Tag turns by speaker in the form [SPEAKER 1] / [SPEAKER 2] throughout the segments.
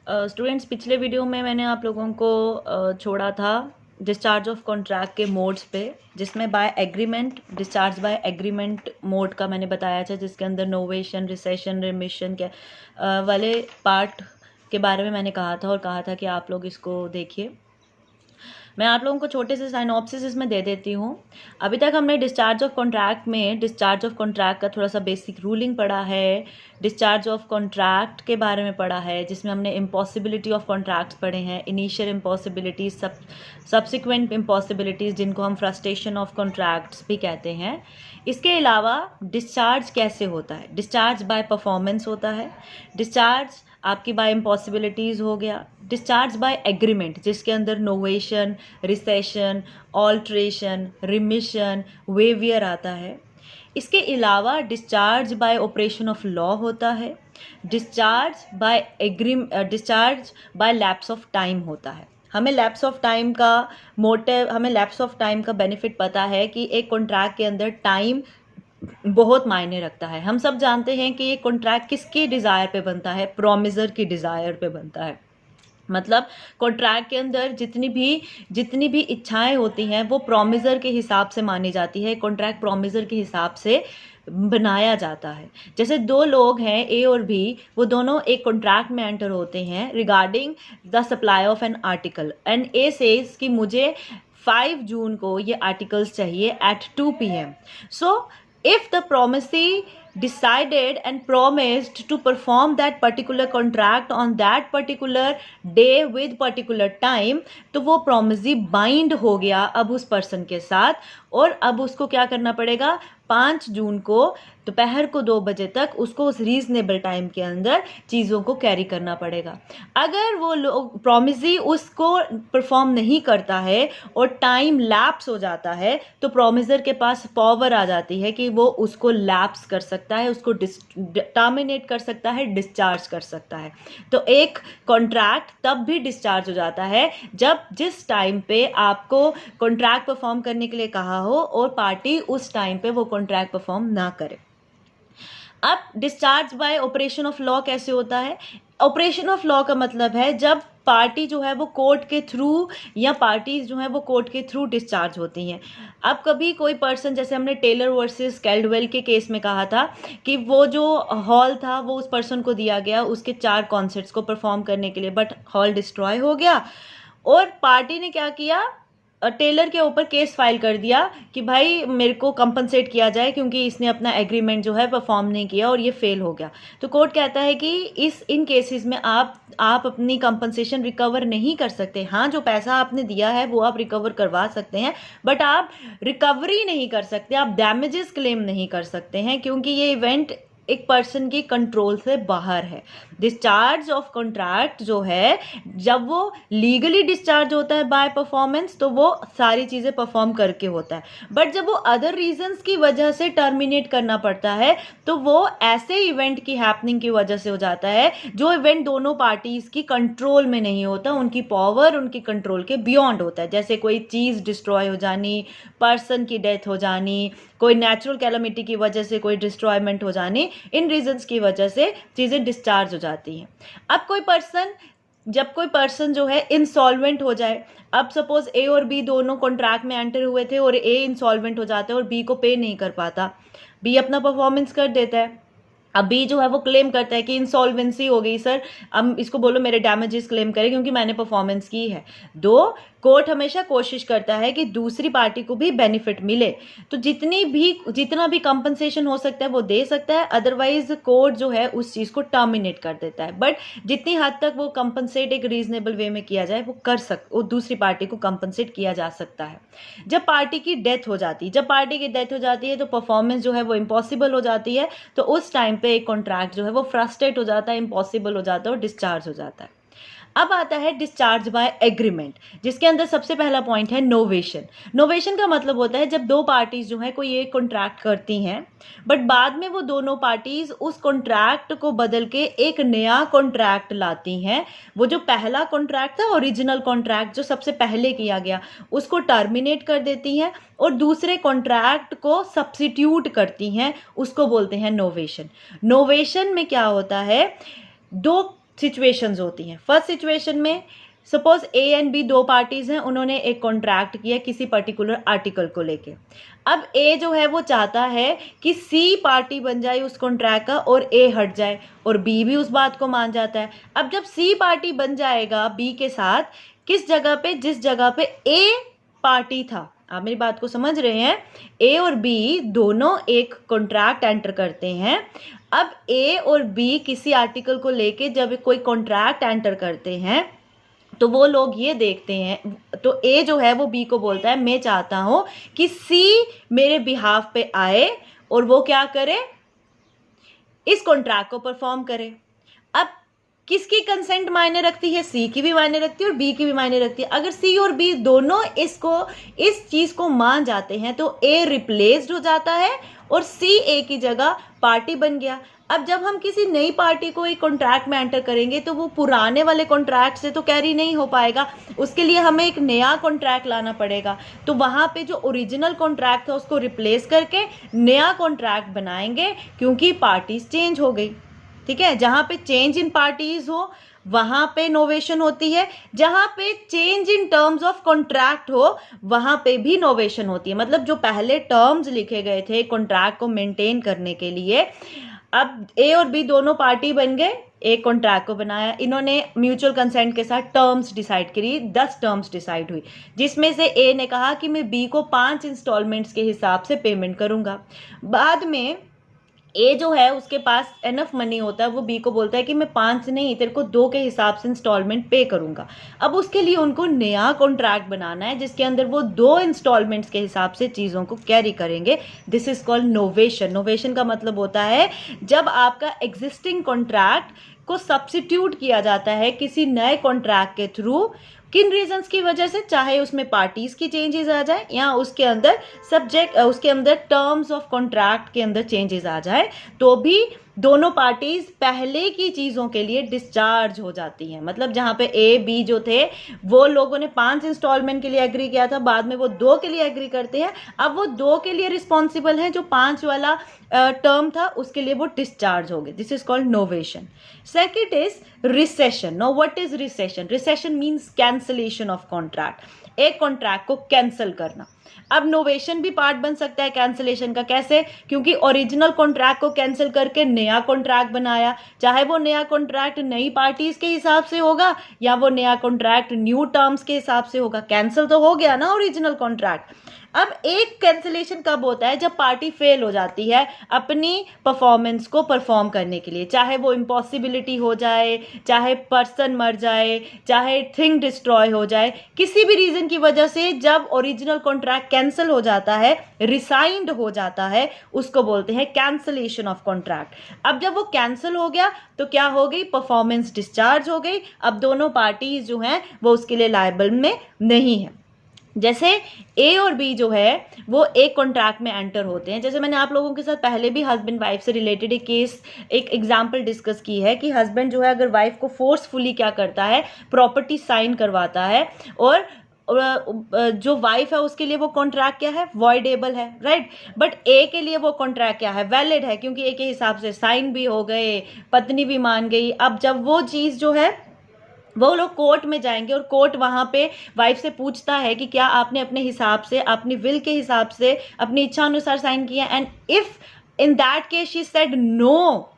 [SPEAKER 1] Students, पिछले video में मैंने आप लोगों को छोड़ा था डिस्चार्ज ऑफ कॉन्ट्रैक्ट के मोड्स पे, जिसमें by agreement, discharge by agreement mode का मैंने बताया था, जिसके अंदर नोवेशन, रिसेशन, रिमिशन के वाले पार्ट के बारे में मैंने कहा था और कहा था कि आप लोग इसको देखिए। मैं आप लोगों को छोटे से साइनॉप्सिस इसमें दे देती हूँ। अभी तक हमने डिस्चार्ज ऑफ कॉन्ट्रैक्ट में डिस्चार्ज ऑफ कॉन्ट्रैक्ट का थोड़ा सा बेसिक रूलिंग पढ़ा है, डिस्चार्ज ऑफ कॉन्ट्रैक्ट के बारे में पढ़ा है, जिसमें हमने इम्पॉसिबिलिटी ऑफ कॉन्ट्रैक्ट्स पढ़े हैं, इनिशियल इम्पॉसिबिलिटीज, सब्सिक्वेंट इम्पॉसिबिलिटीज़, जिनको हम फ्रस्ट्रेशन ऑफ कॉन्ट्रैक्ट्स भी कहते हैं। इसके अलावा डिस्चार्ज कैसे होता है? डिस्चार्ज बाय परफॉर्मेंस होता है, डिस्चार्ज आपकी बाय इम्पॉसिबिलिटीज़ हो गया, डिस्चार्ज बाय एग्रीमेंट जिसके अंदर novation, recession, alteration, remission, waiver आता है। इसके अलावा discharge by operation of law होता है, discharge by lapse of time होता है। हमें लैप्स ऑफ टाइम का लैप्स ऑफ टाइम का बेनिफिट पता है कि एक कॉन्ट्रैक्ट के अंदर टाइम बहुत मायने रखता है। हम सब जानते हैं कि ये कॉन्ट्रैक्ट किसके डिज़ायर पे बनता है? प्रॉमिसर की डिज़ायर पे बनता है। मतलब कॉन्ट्रैक्ट के अंदर जितनी भी इच्छाएं होती हैं वो प्रॉमिसर के हिसाब से मानी जाती है, कॉन्ट्रैक्ट प्रॉमिसर के हिसाब से बनाया जाता है। जैसे दो लोग हैं, ए और बी, वो दोनों एक कॉन्ट्रैक्ट में एंटर होते हैं regarding the supply of an article, and A says कि मुझे 5 जून को ये आर्टिकल्स चाहिए at 2 PM। So if the promisee decided and promised to perform that particular contract on that particular day with particular time, तो वो promisee bind हो गया अब उस person के साथ, और अब उसको क्या करना पड़ेगा? 5 जून को दोपहर को 2 बजे तक उसको उस रीजनेबल टाइम के अंदर चीज़ों को कैरी करना पड़ेगा। अगर वो लोग प्रॉमिसी उसको परफॉर्म नहीं करता है और टाइम लैप्स हो जाता है, तो प्रॉमिसर के पास पावर आ जाती है कि वो उसको लैप्स कर सकता है, उसको टर्मिनेट कर सकता है, डिस्चार्ज कर सकता है। तो एक कॉन्ट्रैक्ट तब भी डिस्चार्ज हो जाता है जब जिस टाइम पे आपको कॉन्ट्रैक्ट परफॉर्म करने के लिए कहा हो और पार्टी उस टाइम पे वो कॉन्ट्रैक्ट परफॉर्म ना करे। अब discharge by operation of law कैसे होता है? ऑपरेशन ऑफ लॉ का मतलब है जब पार्टी जो है वो कोर्ट के थ्रू, या पार्टीज जो है वो कोर्ट के थ्रू डिस्चार्ज होती हैं। अब कभी कोई पर्सन, जैसे हमने टेलर वर्सेस कैल्डवेल के केस में कहा था कि वो जो हॉल था वो उस पर्सन को दिया गया उसके 4 कॉन्सर्ट्स को परफॉर्म करने के लिए, बट हॉल डिस्ट्रॉय हो गया और पार्टी ने क्या किया? टेलर के ऊपर केस फाइल कर दिया कि भाई मेरे को कंपनसेट किया जाए क्योंकि इसने अपना एग्रीमेंट जो है परफॉर्म नहीं किया और ये फेल हो गया। तो कोर्ट कहता है कि इन केसेस में आप अपनी कंपनसेशन रिकवर नहीं कर सकते। हाँ, जो पैसा आपने दिया है वो आप रिकवर करवा सकते हैं, बट आप रिकवरी नहीं कर सकते, आप डैमेजेस क्लेम नहीं कर सकते हैं, क्योंकि ये इवेंट एक पर्सन की कंट्रोल से बाहर है। डिस्चार्ज ऑफ कॉन्ट्रैक्ट जो है, जब वो लीगली डिस्चार्ज होता है बाय परफॉर्मेंस, तो वो सारी चीज़ें परफॉर्म करके होता है, बट जब वो अदर रीजंस की वजह से टर्मिनेट करना पड़ता है तो वो ऐसे इवेंट की हैपनिंग की वजह से हो जाता है जो इवेंट दोनों पार्टीज की कंट्रोल में नहीं होता, उनकी पावर उनकी कंट्रोल के बियॉन्ड होता है। जैसे कोई चीज़ डिस्ट्रॉय हो जानी, पर्सन की डेथ हो जानी, कोई नेचुरल कैलामिटी की वजह से कोई डिस्ट्रॉयमेंट हो जानी, इन रीजंस की वजह से चीज़ें डिस्चार्ज हो जाती हैं। अब जब कोई पर्सन जो है इंसॉल्वेंट हो जाए, अब सपोज ए और बी दोनों कॉन्ट्रैक्ट में एंटर हुए थे और ए इंसॉल्वेंट हो जाता है और बी को पे नहीं कर पाता, बी अपना परफॉर्मेंस कर देता है। अब बी जो है वो क्लेम करता है कि इंसॉल्वेंसी हो गई सर, अब इसको बोलो मेरे डैमेजेस क्लेम करे क्योंकि मैंने परफॉर्मेंस की है। कोर्ट हमेशा कोशिश करता है कि दूसरी पार्टी को भी बेनिफिट मिले, तो जितना भी कंपनसेशन हो सकता है वो दे सकता है, अदरवाइज कोर्ट जो है उस चीज़ को टर्मिनेट कर देता है। बट जितनी हद तक वो कंपनसेट एक रीजनेबल वे में किया जाए वो दूसरी पार्टी को कंपनसेट किया जा सकता है। जब पार्टी की डेथ हो जाती है तो परफॉर्मेंस जो है वो इम्पॉसिबल हो जाती है, तो उस टाइम पे एक कॉन्ट्रैक्ट जो है वो फ्रस्ट्रेट हो जाता है, इम्पॉसिबल हो जाता है और डिस्चार्ज हो जाता है। अब आता है डिस्चार्ज बाय एग्रीमेंट, जिसके अंदर सबसे पहला पॉइंट है नोवेशन। नोवेशन का मतलब होता है जब दो पार्टीज जो है कोई एक कॉन्ट्रैक्ट करती हैं, बट बाद में वो दोनों पार्टीज उस कॉन्ट्रैक्ट को बदल के एक नया कॉन्ट्रैक्ट लाती हैं। वो जो पहला कॉन्ट्रैक्ट था, ओरिजिनल कॉन्ट्रैक्ट जो सबसे पहले किया गया, उसको टर्मिनेट कर देती हैं और दूसरे कॉन्ट्रैक्ट को सब्स्टिट्यूट करती हैं, उसको बोलते हैं नोवेशन। नोवेशन में क्या होता है, दो सिचुएशंस होती हैं। फर्स्ट सिचुएशन में सपोज ए एंड बी दो पार्टीज हैं, उन्होंने एक कॉन्ट्रैक्ट किया किसी पर्टिकुलर आर्टिकल को लेके। अब ए जो है वो चाहता है कि सी पार्टी बन जाए उस कॉन्ट्रैक्ट का और ए हट जाए, और बी भी उस बात को मान जाता है। अब जब सी पार्टी बन जाएगा बी के साथ, किस जगह पे, जिस जगह पे ए पार्टी था, आप मेरी बात को समझ रहे हैं, ए और बी दोनों एक कॉन्ट्रैक्ट एंटर करते हैं। अब ए और बी किसी आर्टिकल को लेके जब कोई कॉन्ट्रैक्ट एंटर करते हैं तो वो लोग ये देखते हैं, तो ए जो है वो बी को बोलता है मैं चाहता हूं कि सी मेरे बिहाफ पे आए और वो क्या करे, इस कॉन्ट्रैक्ट को परफॉर्म करे। अब किसकी कंसेंट मायने रखती है, सी की भी मायने रखती है और बी की भी मायने रखती है। अगर सी और बी दोनों इस चीज को मान जाते हैं तो ए रिप्लेस्ड हो जाता है और सी ए की जगह पार्टी बन गया। अब जब हम किसी नई पार्टी को एक कॉन्ट्रैक्ट में एंटर करेंगे तो वो पुराने वाले कॉन्ट्रैक्ट से तो कैरी नहीं हो पाएगा, उसके लिए हमें एक नया कॉन्ट्रैक्ट लाना पड़ेगा। तो वहाँ पे जो ओरिजिनल कॉन्ट्रैक्ट था उसको रिप्लेस करके नया कॉन्ट्रैक्ट बनाएंगे, क्योंकि पार्टीज चेंज हो गई। ठीक है, जहाँ पे चेंज इन पार्टीज हो वहाँ पे नोवेशन होती है, जहाँ पे change in terms of contract हो वहाँ पे भी नोवेशन होती है। मतलब जो पहले टर्म्स लिखे गए थे कॉन्ट्रैक्ट को मेंटेन करने के लिए, अब ए और बी दोनों पार्टी बन गए, एक कॉन्ट्रैक्ट को बनाया, इन्होंने म्यूचुअल कंसेंट के साथ टर्म्स डिसाइड करी, 10 टर्म्स डिसाइड हुई, जिसमें से ए ने कहा कि मैं बी को 5 इंस्टॉलमेंट्स के हिसाब से पेमेंट करूंगा। बाद में ए जो है उसके पास एनफ मनी होता है, वो बी को बोलता है कि मैं 5 नहीं तेरे को 2 के हिसाब से इंस्टॉलमेंट पे करूंगा। अब उसके लिए उनको नया कॉन्ट्रैक्ट बनाना है जिसके अंदर वो 2 इंस्टॉलमेंट्स के हिसाब से चीज़ों को कैरी करेंगे। This is called novation. Novation का मतलब होता है जब आपका एग्जिस्टिंग कॉन्ट्रैक्ट को सब्स्टिट्यूट किया जाता है किसी नए कॉन्ट्रैक्ट के थ्रू, किन रीजंस की वजह से, चाहे उसमें पार्टीज की चेंजेस आ जाए या उसके अंदर टर्म्स ऑफ कॉन्ट्रैक्ट के अंदर चेंजेस आ जाए, तो भी दोनों पार्टीज पहले की चीज़ों के लिए डिस्चार्ज हो जाती हैं। मतलब जहाँ पे ए बी जो थे वो लोगों ने 5 इंस्टॉलमेंट के लिए एग्री किया था, बाद में वो 2 के लिए एग्री करते हैं। अब वो 2 के लिए रिस्पॉन्सिबल हैं, जो 5 वाला टर्म था उसके लिए वो डिस्चार्ज हो गए। This is called novation. Second is recession. Know what is recession? Recession means cancellation of contract, एक कॉन्ट्रैक्ट को कैंसिल करना। अब नोवेशन भी पार्ट बन सकता है कैंसिलेशन का। कैसे? क्योंकि ओरिजिनल कॉन्ट्रैक्ट को कैंसिल करके नया कॉन्ट्रैक्ट बनाया, चाहे वो नया कॉन्ट्रैक्ट नई पार्टीज के हिसाब से होगा या वो नया कॉन्ट्रैक्ट न्यू टर्म्स के हिसाब से होगा, कैंसिल तो हो गया ना ओरिजिनल कॉन्ट्रैक्ट। अब एक कैंसिलेशन कब होता है? जब पार्टी फेल हो जाती है अपनी परफॉर्मेंस को परफॉर्म करने के लिए, चाहे वो इम्पॉसिबिलिटी हो जाए, चाहे पर्सन मर जाए, चाहे थिंग डिस्ट्रॉय हो जाए, किसी भी रीजन की वजह से जब ओरिजिनल कॉन्ट्रैक्ट कैंसिल हो जाता है, रिसाइंड हो जाता है, उसको बोलते हैं कैंसिलेशन ऑफ कॉन्ट्रैक्ट। अब जब वो कैंसिल हो गया तो क्या हो गई? परफॉर्मेंस डिस्चार्ज हो गई। अब दोनों पार्टीज जो हैं वो उसके लिए लायबल में नहीं है। जैसे ए और बी जो है वो एक कॉन्ट्रैक्ट में एंटर होते हैं। जैसे मैंने आप लोगों के साथ पहले भी हस्बैंड वाइफ से रिलेटेड एक एग्जांपल डिस्कस की है कि हस्बैंड जो है अगर वाइफ को फोर्सफुली क्या करता है, प्रॉपर्टी साइन करवाता है, और जो वाइफ है उसके लिए वो कॉन्ट्रैक्ट क्या है? वॉइडेबल है, राइट। बट ए के लिए वो कॉन्ट्रैक्ट क्या है? वैलिड है, क्योंकि ए के हिसाब से साइन भी हो गए, पत्नी भी मान गई। अब जब वो चीज़ जो है वो लोग कोर्ट में जाएंगे और कोर्ट वहाँ पे वाइफ से पूछता है कि क्या आपने अपने हिसाब से, अपनी विल के हिसाब से, अपनी इच्छा अनुसार साइन किया, and if in that case she said no,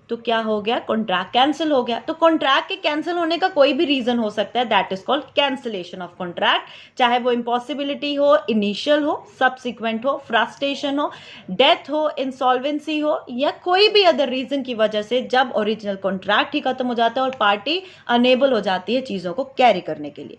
[SPEAKER 1] तो क्या हो गया? कॉन्ट्रैक्ट कैंसिल हो गया। तो कॉन्ट्रैक्ट के कैंसिल होने का कोई भी रीजन हो सकता है, that is called cancellation of contract. चाहे वो इम्पॉसिबिलिटी हो, इनिशियल हो, सब्सिक्वेंट हो, फ्रस्ट्रेशन हो, डेथ हो, इंसॉल्वेंसी हो, या कोई भी अदर रीजन की वजह से जब ओरिजिनल कॉन्ट्रैक्ट ही खत्म हो जाता है और पार्टी अनेबल हो जाती है चीजों को कैरी करने के लिए।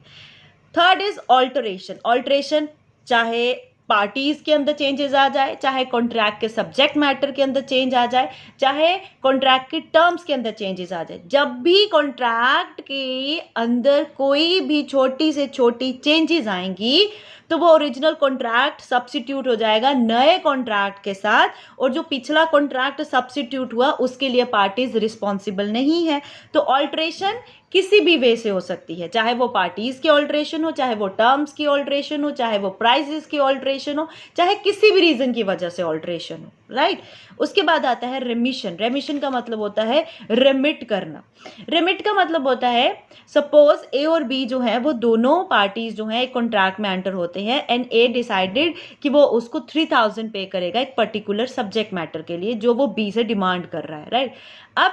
[SPEAKER 1] Third is alteration. ऑल्टरेशन चाहे पार्टीज के अंदर चेंजेस आ जाए, चाहे कॉन्ट्रैक्ट के सब्जेक्ट मैटर के अंदर चेंज आ जाए, चाहे कॉन्ट्रैक्ट के टर्म्स के अंदर चेंजेस आ जाए, जब भी कॉन्ट्रैक्ट के अंदर कोई भी छोटी से छोटी चेंजेस आएंगी तो वो ओरिजिनल कॉन्ट्रैक्ट सब्स्टिट्यूट हो जाएगा नए कॉन्ट्रैक्ट के साथ, और जो पिछला कॉन्ट्रैक्ट सब्स्टिट्यूट हुआ उसके लिए पार्टीज रिस्पॉन्सिबल नहीं है। तो ऑल्ट्रेशन किसी भी वे से हो सकती है, चाहे वो पार्टीज की ऑल्ट्रेशन हो, चाहे वो टर्म्स की ऑल्ट्रेशन हो, चाहे वो प्राइजेस की ऑल्ट्रेशन हो, चाहे किसी भी रीजन की वजह से ऑल्ट्रेशन हो, राइट। उसके बाद आता है रेमिशन। रेमिशन का मतलब होता है रिमिट करना। रिमिट का मतलब होता है सपोज ए और बी जो है वो दोनों पार्टीज जो है एक कॉन्ट्रैक्ट में एंटर होते हैं एंड ए डिसाइडेड कि वो उसको 3000 पे करेगा एक पर्टिकुलर सब्जेक्ट मैटर के लिए जो वो बी से डिमांड कर रहा है, राइट। अब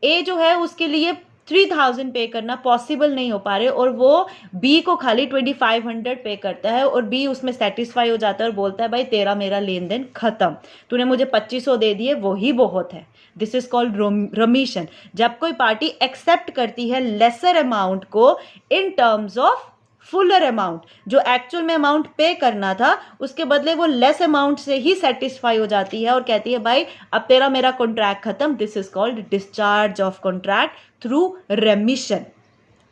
[SPEAKER 1] ए जो है उसके लिए 3000 पे करना पॉसिबल नहीं हो पा रहे और वो बी को खाली 2500 पे करता है और बी उसमें सेटिस्फाई हो जाता है और बोलता है भाई तेरा मेरा लेन देन खत्म, तूने मुझे 2500 दे दिए वही बहुत है। This is called remission. जब कोई पार्टी एक्सेप्ट करती है लेसर अमाउंट को in terms of fuller amount, जो एक्चुअल में अमाउंट पे करना था उसके बदले वो लेस अमाउंट से ही सेटिस्फाई हो जाती है और कहती है भाई अब तेरा मेरा कॉन्ट्रैक्ट खत्म। This is called discharge of contract through रेमिशन,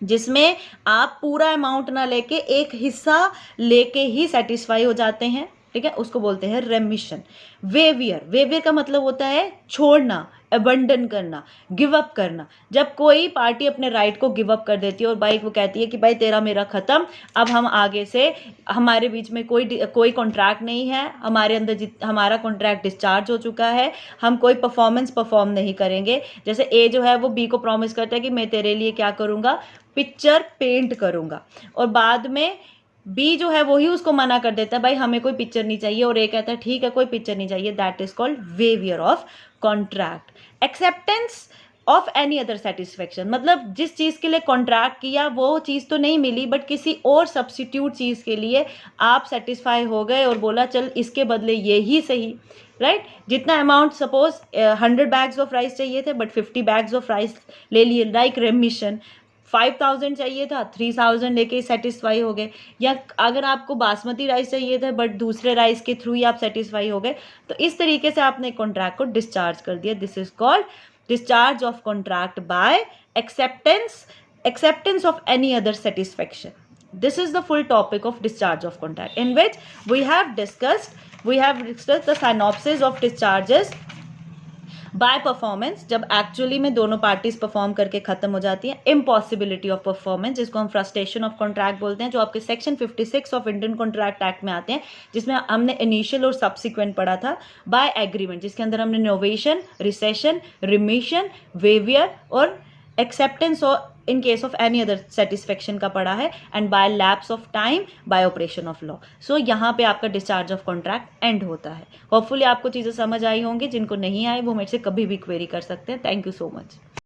[SPEAKER 1] जिसमें आप पूरा अमाउंट ना लेके एक हिस्सा लेके ही सेटिस्फाई हो जाते हैं, ठीक है, उसको बोलते हैं रेमिशन। वेवियर, वेवियर का मतलब होता है छोड़ना, अबंडन करना, गिव अप करना। जब कोई पार्टी अपने राइट को गिव अप कर देती है और भाई वो कहती है कि भाई तेरा मेरा खत्म, अब हम आगे से हमारे बीच में कोई कॉन्ट्रैक्ट नहीं है, हमारे अंदर हमारा कॉन्ट्रैक्ट डिस्चार्ज हो चुका है, हम कोई परफॉर्मेंस परफॉर्म नहीं करेंगे। जैसे ए जो है वो बी को प्रॉमिस करता है कि मैं तेरे लिए क्या करूँगा, पिक्चर पेंट करूँगा, और बाद में बी जो है वही उसको मना कर देता है भाई हमें कोई पिक्चर नहीं चाहिए, और ए कहता है ठीक है कोई पिक्चर नहीं चाहिए। That is called waiver of contract. Acceptance of any other satisfaction, मतलब जिस चीज़ के लिए कॉन्ट्रैक्ट किया वो चीज़ तो नहीं मिली बट किसी और सब्सिट्यूट चीज़ के लिए आप सेटिस्फाई हो गए और बोला चल इसके बदले ये ही सही, राइट। जितना amount suppose 100 bags of rice चाहिए थे बट 50 बैग्स ऑफ राइस ले लिए, लाइक रेमिशन। 5000 चाहिए था, 3000 लेके सेटिस्फाई हो गए। या अगर आपको बासमती राइस चाहिए था बट दूसरे राइस के थ्रू ही आप सेटिस्फाई हो गए, तो इस तरीके से आपने कॉन्ट्रैक्ट को डिस्चार्ज कर दिया। This is called discharge of contract by acceptance of any other satisfaction. This is the full topic of discharge of contract, in which we have discussed the synopsis of discharges by performance, जब actually में दोनों parties perform करके खत्म हो जाती है। Impossibility of performance, जिसको हम फ्रस्ट्रेशन ऑफ कॉन्ट्रैक्ट बोलते हैं, जो आपके section 56 of Indian contract act में आते हैं, जिसमें हमने इनिशियल और सब्सिक्वेंट पढ़ा था। बाय एग्रीमेंट, जिसके अंदर हमने नोवेशन, रिसेशन, रिमिशन, वेवियर और एक्सेप्टेंस और in case of any other satisfaction का पड़ा है, and by lapse of time, by operation of law. So यहाँ पे आपका डिस्चार्ज ऑफ कॉन्ट्रैक्ट एंड होता है। होपफुली आपको चीज़ें समझ आई होंगी, जिनको नहीं आई वो मेरे से कभी भी क्वेरी कर सकते हैं। Thank you so much.